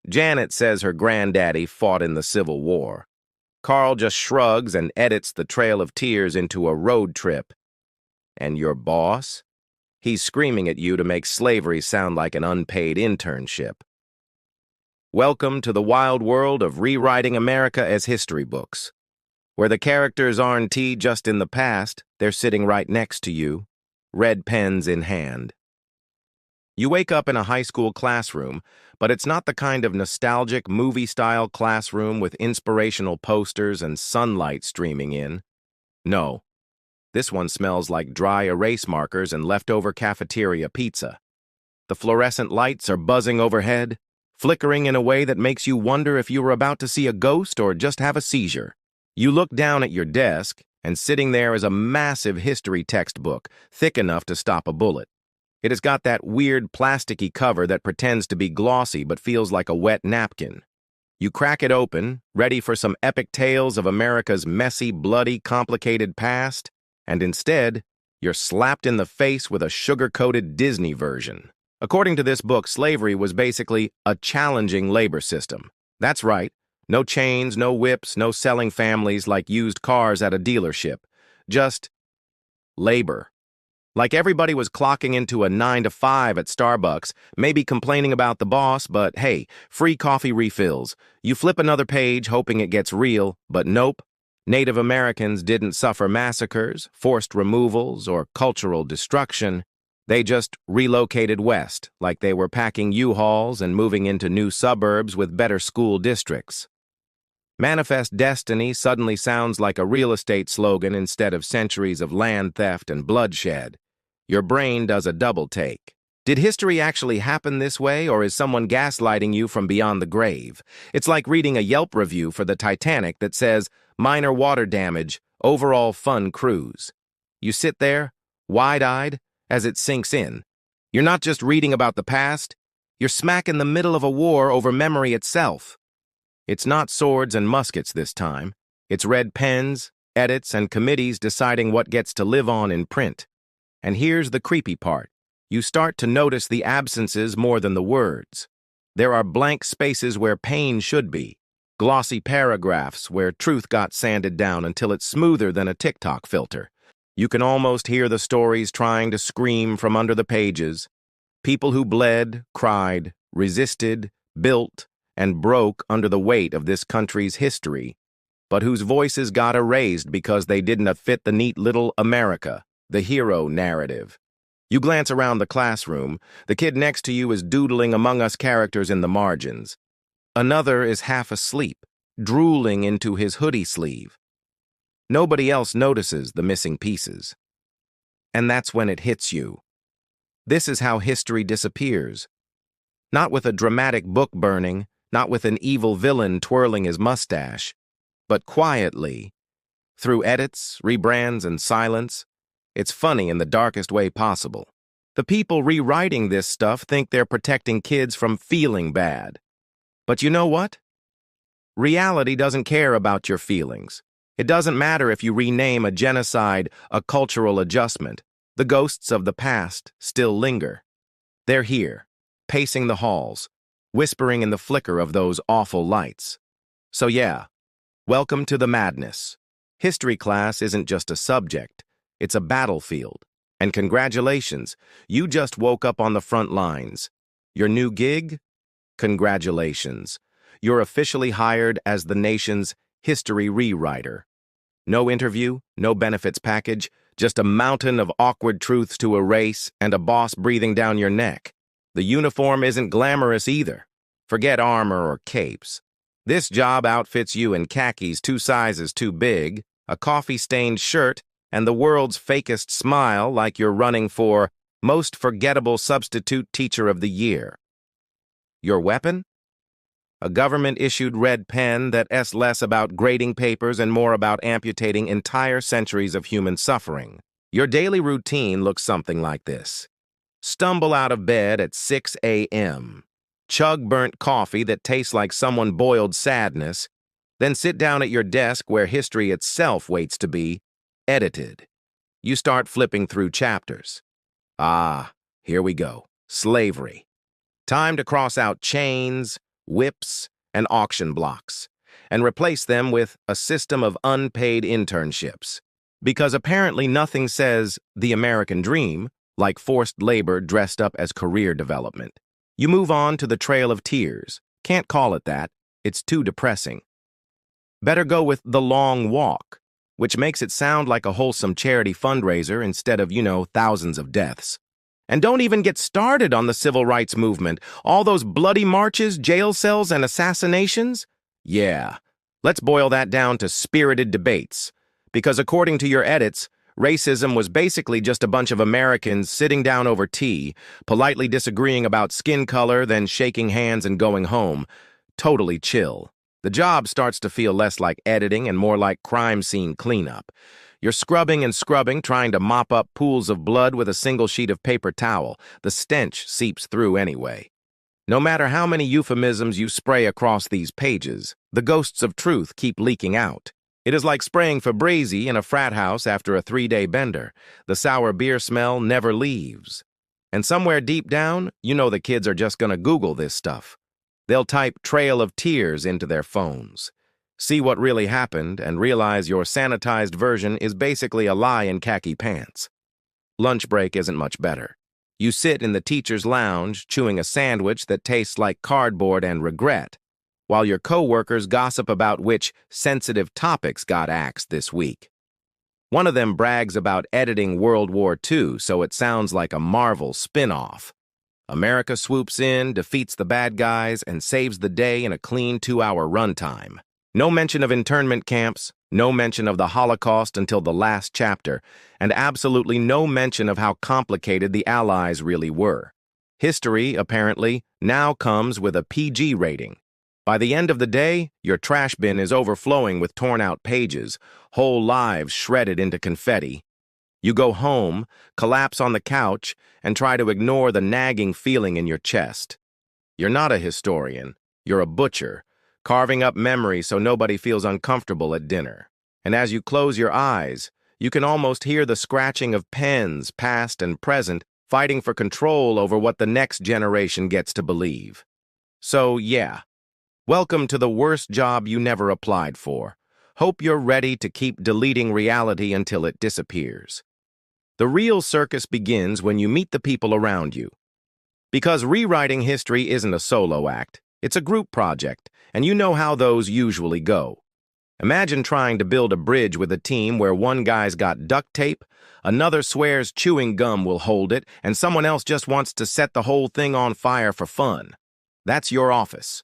Janet says her granddaddy fought in the Civil War. Carl just shrugs and edits the Trail of Tears into a road trip. And your boss? He's screaming at you to make slavery sound like an unpaid internship. Welcome to the wild world of rewriting America as history books, where the characters aren't just in the past, they're sitting right next to you, red pens in hand. You wake up in a high school classroom, but it's not the kind of nostalgic movie-style classroom with inspirational posters and sunlight streaming in. No, this one smells like dry erase markers and leftover cafeteria pizza. The fluorescent lights are buzzing overhead, flickering in a way that makes you wonder if you were about to see a ghost or just have a seizure. You look down at your desk, and sitting there is a massive history textbook, thick enough to stop a bullet. It has got that weird plasticky cover that pretends to be glossy but feels like a wet napkin. You crack it open, ready for some epic tales of America's messy, bloody, complicated past, and instead, you're slapped in the face with a sugar-coated Disney version. According to this book, slavery was basically a challenging labor system. That's right, no chains, no whips, no selling families like used cars at a dealership. Just labor. Like everybody was clocking into a 9 to 5 at Starbucks, maybe complaining about the boss, but hey, free coffee refills. You flip another page hoping it gets real, but nope. Native Americans didn't suffer massacres, forced removals, or cultural destruction. They just relocated west, like they were packing U-Hauls and moving into new suburbs with better school districts. Manifest Destiny suddenly sounds like a real estate slogan instead of centuries of land theft and bloodshed. Your brain does a double take. Did history actually happen this way, or is someone gaslighting you from beyond the grave? It's like reading a Yelp review for the Titanic that says, minor water damage, overall fun cruise. You sit there, wide-eyed, as it sinks in. You're not just reading about the past, you're smack in the middle of a war over memory itself. It's not swords and muskets this time. It's red pens, edits, and committees deciding what gets to live on in print. And here's the creepy part. You start to notice the absences more than the words. There are blank spaces where pain should be, glossy paragraphs where truth got sanded down until it's smoother than a TikTok filter. You can almost hear the stories trying to scream from under the pages. People who bled, cried, resisted, built, and broke under the weight of this country's history, but whose voices got erased because they didn't fit the neat little America, the hero narrative. You glance around the classroom. The kid next to you is doodling Among Us characters in the margins. Another is half asleep, drooling into his hoodie sleeve. Nobody else notices the missing pieces. And that's when it hits you. This is how history disappears. Not with a dramatic book burning, not with an evil villain twirling his mustache, but quietly, through edits, rebrands, and silence. It's funny in the darkest way possible. The people rewriting this stuff think they're protecting kids from feeling bad. But you know what? Reality doesn't care about your feelings. It doesn't matter if you rename a genocide a cultural adjustment. The ghosts of the past still linger. They're here, pacing the halls, whispering in the flicker of those awful lights. So yeah, welcome to the madness. History class isn't just a subject. It's a battlefield. And congratulations, you just woke up on the front lines. Your new gig? Congratulations. You're officially hired as the nation's history rewriter. No interview, no benefits package, just a mountain of awkward truths to erase and a boss breathing down your neck. The uniform isn't glamorous either. Forget armor or capes. This job outfits you in khakis 2 sizes too big, a coffee-stained shirt, and the world's fakest smile like you're running for Most Forgettable Substitute Teacher of the Year. Your weapon? A government-issued red pen that's less about grading papers and more about amputating entire centuries of human suffering. Your daily routine looks something like this. Stumble out of bed at 6 a.m. Chug burnt coffee that tastes like someone boiled sadness, then sit down at your desk where history itself waits to be edited. You start flipping through chapters. Ah, here we go. Slavery. Time to cross out chains, whips, and auction blocks, and replace them with a system of unpaid internships. Because apparently nothing says the American dream like forced labor dressed up as career development. You move on to the Trail of Tears. Can't call it that. It's too depressing. Better go with The Long Walk, which makes it sound like a wholesome charity fundraiser instead of, thousands of deaths. And don't even get started on the civil rights movement. All those bloody marches, jail cells, and assassinations? Yeah, let's boil that down to spirited debates. Because according to your edits, racism was basically just a bunch of Americans sitting down over tea, politely disagreeing about skin color, then shaking hands and going home. Totally chill. The job starts to feel less like editing and more like crime scene cleanup. You're scrubbing and scrubbing, trying to mop up pools of blood with a single sheet of paper towel. The stench seeps through anyway. No matter how many euphemisms you spray across these pages, the ghosts of truth keep leaking out. It is like spraying Febreze in a frat house after a 3-day bender. The sour beer smell never leaves. And somewhere deep down, you know the kids are just gonna Google this stuff. They'll type Trail of Tears into their phones, see what really happened, and realize your sanitized version is basically a lie in khaki pants. Lunch break isn't much better. You sit in the teacher's lounge, chewing a sandwich that tastes like cardboard and regret, while your coworkers gossip about which sensitive topics got axed this week. One of them brags about editing World War II so it sounds like a Marvel spin-off. America swoops in, defeats the bad guys, and saves the day in a clean 2-hour runtime. No mention of internment camps, no mention of the Holocaust until the last chapter, and absolutely no mention of how complicated the Allies really were. History, apparently, now comes with a PG rating. By the end of the day, your trash bin is overflowing with torn-out pages, whole lives shredded into confetti. You go home, collapse on the couch, and try to ignore the nagging feeling in your chest. You're not a historian. You're a butcher, carving up memories so nobody feels uncomfortable at dinner. And as you close your eyes, you can almost hear the scratching of pens, past and present, fighting for control over what the next generation gets to believe. So, yeah, welcome to the worst job you never applied for. Hope you're ready to keep deleting reality until it disappears. The real circus begins when you meet the people around you. Because rewriting history isn't a solo act, it's a group project, and you know how those usually go. Imagine trying to build a bridge with a team where one guy's got duct tape, another swears chewing gum will hold it, and someone else just wants to set the whole thing on fire for fun. That's your office.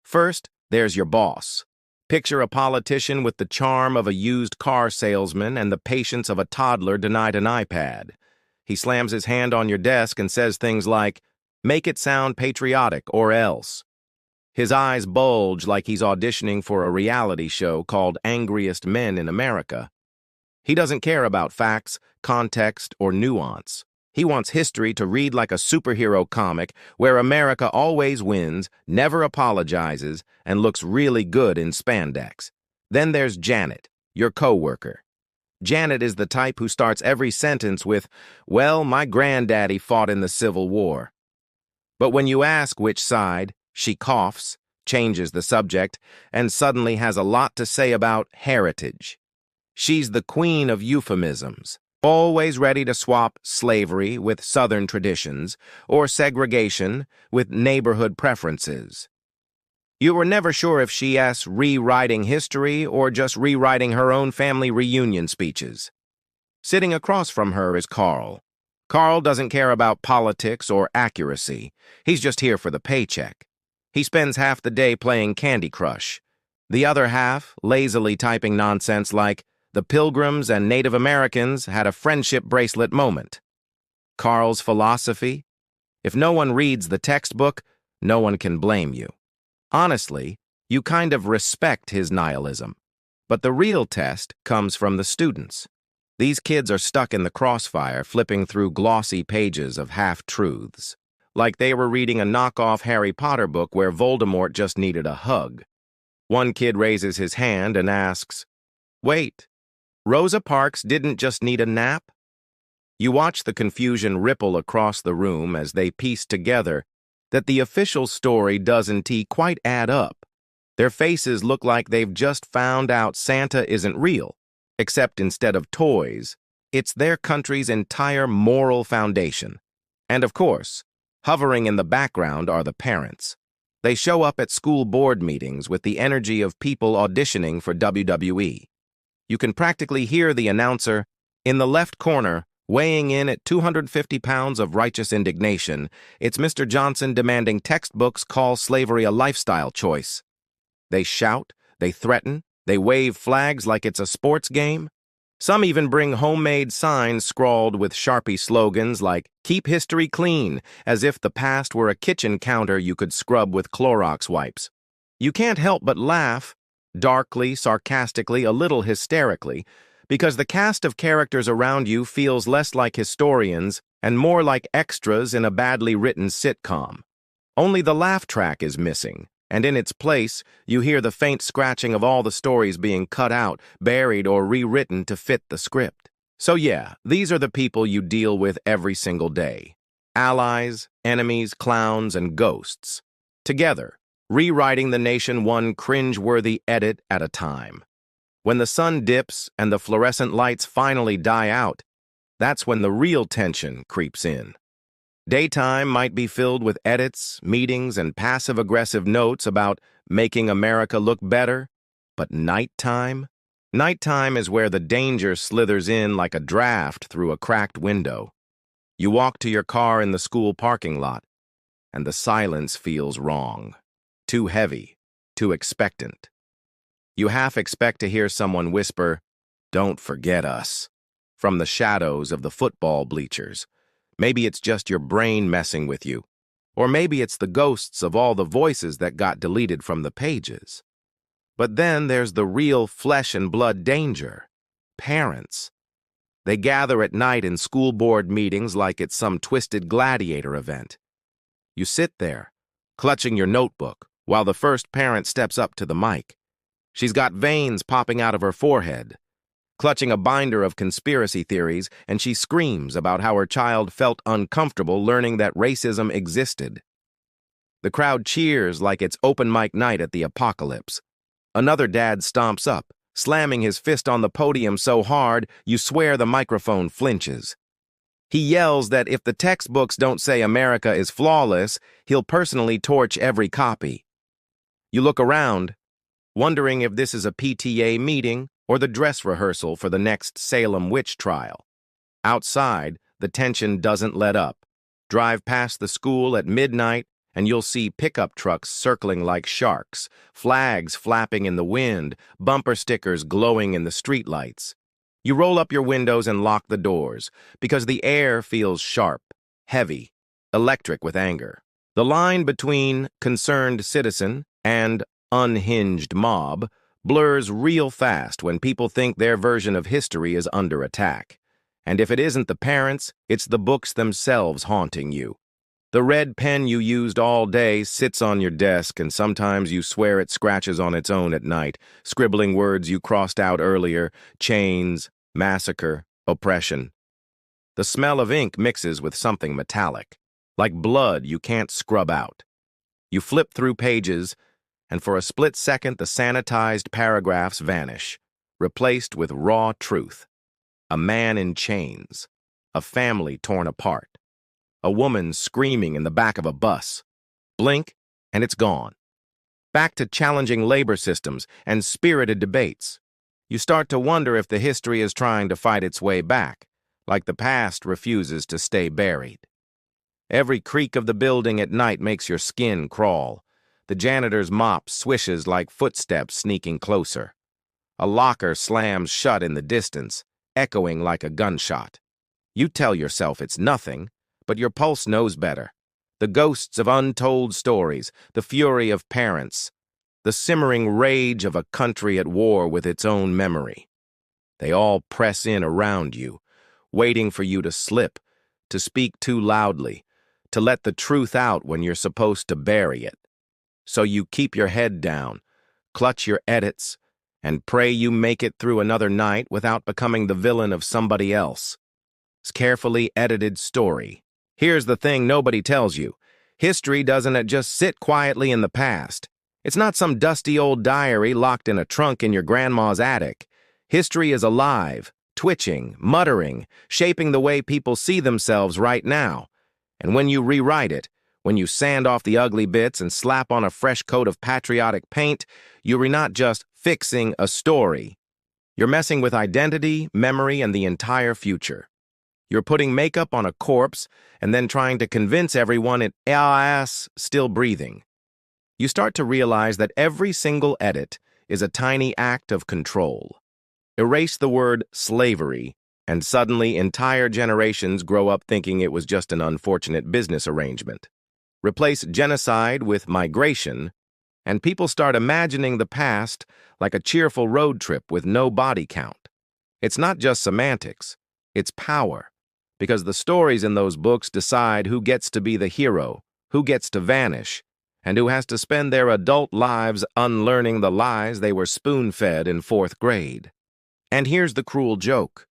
First, there's your boss. Picture a politician with the charm of a used car salesman and the patience of a toddler denied an iPad. He slams his hand on your desk and says things like, "Make it sound patriotic or else." His eyes bulge like he's auditioning for a reality show called Angriest Men in America. He doesn't care about facts, context, or nuance. He wants history to read like a superhero comic where America always wins, never apologizes, and looks really good in spandex. Then there's Janet, your coworker. Janet is the type who starts every sentence with, "Well, my granddaddy fought in the Civil War." But when you ask which side, she coughs, changes the subject, and suddenly has a lot to say about heritage. She's the queen of euphemisms. Always ready to swap slavery with Southern traditions, or segregation with neighborhood preferences. You were never sure if she's rewriting history or just rewriting her own family reunion speeches. Sitting across from her is Carl. Carl doesn't care about politics or accuracy. He's just here for the paycheck. He spends half the day playing Candy Crush. The other half, lazily typing nonsense like, "The Pilgrims and Native Americans had a friendship bracelet moment." Carl's philosophy? If no one reads the textbook, no one can blame you. Honestly, you kind of respect his nihilism. But the real test comes from the students. These kids are stuck in the crossfire, flipping through glossy pages of half-truths, like they were reading a knockoff Harry Potter book where Voldemort just needed a hug. One kid raises his hand and asks, "Wait, Rosa Parks didn't just need a nap?" You watch the confusion ripple across the room as they piece together that the official story doesn't quite add up. Their faces look like they've just found out Santa isn't real, except instead of toys, it's their country's entire moral foundation. And of course, hovering in the background are the parents. They show up at school board meetings with the energy of people auditioning for WWE. You can practically hear the announcer, in the left corner, weighing in at 250 pounds of righteous indignation. It's Mr. Johnson demanding textbooks call slavery a lifestyle choice. They shout, they threaten, they wave flags like it's a sports game. Some even bring homemade signs scrawled with Sharpie slogans like, "Keep history clean," as if the past were a kitchen counter you could scrub with Clorox wipes. You can't help but laugh, darkly, sarcastically, a little hysterically, because the cast of characters around you feels less like historians and more like extras in a badly written sitcom. Only the laugh track is missing, and in its place, you hear the faint scratching of all the stories being cut out, buried, or rewritten to fit the script. So yeah, these are the people you deal with every single day. Allies, enemies, clowns, and ghosts. Together, rewriting the nation one cringe-worthy edit at a time. When the sun dips and the fluorescent lights finally die out, that's when the real tension creeps in. Daytime might be filled with edits, meetings, and passive-aggressive notes about making America look better, but nighttime? Nighttime is where the danger slithers in like a draft through a cracked window. You walk to your car in the school parking lot, and the silence feels wrong. Too heavy, too expectant. You half expect to hear someone whisper, "Don't forget us," from the shadows of the football bleachers. Maybe it's just your brain messing with you, or maybe it's the ghosts of all the voices that got deleted from the pages. But then there's the real flesh and blood danger. Parents. They gather at night in school board meetings like it's some twisted gladiator event. You sit there, clutching your notebook, while the first parent steps up to the mic. She's got veins popping out of her forehead, clutching a binder of conspiracy theories, and she screams about how her child felt uncomfortable learning that racism existed. The crowd cheers like it's open mic night at the apocalypse. Another dad stomps up, slamming his fist on the podium so hard you swear the microphone flinches. He yells that if the textbooks don't say America is flawless, he'll personally torch every copy. You look around, wondering if this is a PTA meeting or the dress rehearsal for the next Salem witch trial. Outside, the tension doesn't let up. Drive past the school at midnight, and you'll see pickup trucks circling like sharks, flags flapping in the wind, bumper stickers glowing in the streetlights. You roll up your windows and lock the doors, because the air feels sharp, heavy, electric with anger. The line between concerned citizen and unhinged mob blurs real fast when people think their version of history is under attack. And if it isn't the parents, it's the books themselves haunting you. The red pen you used all day sits on your desk, and sometimes you swear it scratches on its own at night, scribbling words you crossed out earlier: chains, massacre, oppression. The smell of ink mixes with something metallic, like blood you can't scrub out. You flip through pages, and for a split second the sanitized paragraphs vanish, replaced with raw truth. A man in chains, a family torn apart, a woman screaming in the back of a bus. Blink, and it's gone. Back to challenging labor systems and spirited debates. You start to wonder if the history is trying to fight its way back, like the past refuses to stay buried. Every creak of the building at night makes your skin crawl. The janitor's mop swishes like footsteps sneaking closer. A locker slams shut in the distance, echoing like a gunshot. You tell yourself it's nothing, but your pulse knows better. The ghosts of untold stories, the fury of parents, the simmering rage of a country at war with its own memory. They all press in around you, waiting for you to slip, to speak too loudly, to let the truth out when you're supposed to bury it. So you keep your head down, clutch your edits, and pray you make it through another night without becoming the villain of somebody else. It's carefully edited story. Here's the thing nobody tells you. History doesn't just sit quietly in the past. It's not some dusty old diary locked in a trunk in your grandma's attic. History is alive, twitching, muttering, shaping the way people see themselves right now. And when you rewrite it, when you sand off the ugly bits and slap on a fresh coat of patriotic paint, you're not just fixing a story. You're messing with identity, memory, and the entire future. You're putting makeup on a corpse and then trying to convince everyone it's still breathing. You start to realize that every single edit is a tiny act of control. Erase the word slavery, and suddenly entire generations grow up thinking it was just an unfortunate business arrangement. Replace genocide with migration, and people start imagining the past like a cheerful road trip with no body count. It's not just semantics, it's power, because the stories in those books decide who gets to be the hero, who gets to vanish, and who has to spend their adult lives unlearning the lies they were spoon-fed in 4th grade. And here's the cruel joke.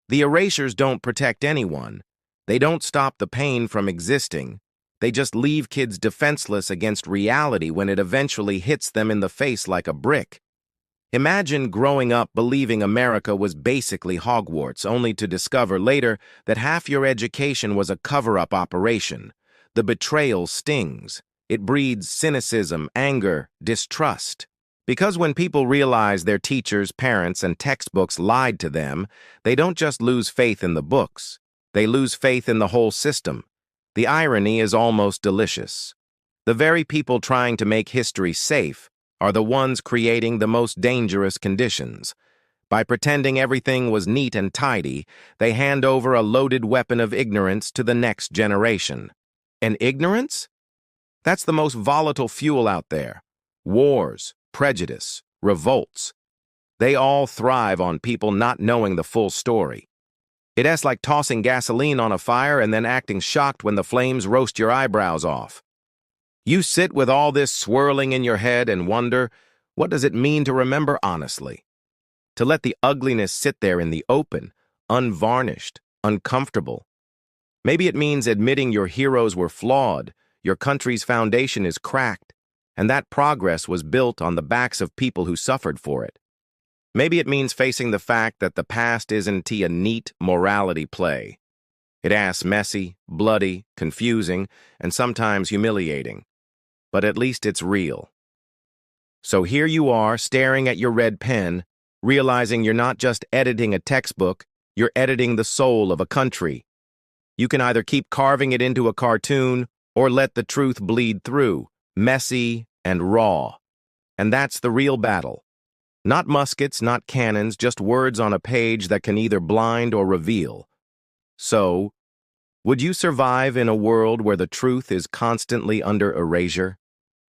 The erasures don't protect anyone. They don't stop the pain from existing. They just leave kids defenseless against reality when it eventually hits them in the face like a brick. Imagine growing up believing America was basically Hogwarts, only to discover later that half your education was a cover-up operation. The betrayal stings. It breeds cynicism, anger, distrust. Because when people realize their teachers, parents, and textbooks lied to them, they don't just lose faith in the books. They lose faith in the whole system. The irony is almost delicious. The very people trying to make history safe are the ones creating the most dangerous conditions. By pretending everything was neat and tidy, they hand over a loaded weapon of ignorance to the next generation. And ignorance? That's the most volatile fuel out there. Wars, prejudice, revolts. They all thrive on people not knowing the full story. It's like tossing gasoline on a fire and then acting shocked when the flames roast your eyebrows off. You sit with all this swirling in your head and wonder, what does it mean to remember honestly? To let the ugliness sit there in the open, unvarnished, uncomfortable. Maybe it means admitting your heroes were flawed, your country's foundation is cracked, and that progress was built on the backs of people who suffered for it. Maybe it means facing the fact that the past isn't a neat morality play. It's messy, bloody, confusing, and sometimes humiliating. But at least it's real. So here you are, staring at your red pen, realizing you're not just editing a textbook, you're editing the soul of a country. You can either keep carving it into a cartoon or let the truth bleed through, messy and raw. And that's the real battle. Not muskets, not cannons, just words on a page that can either blind or reveal. So, would you survive in a world where the truth is constantly under erasure?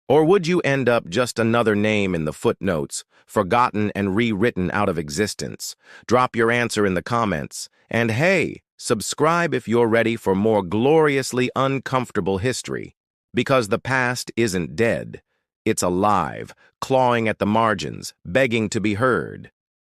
Or would you end up just another name in the footnotes, forgotten and rewritten out of existence? Drop your answer in the comments. And hey, subscribe if you're ready for more gloriously uncomfortable history. Because the past isn't dead. It's alive, clawing at the margins, begging to be heard.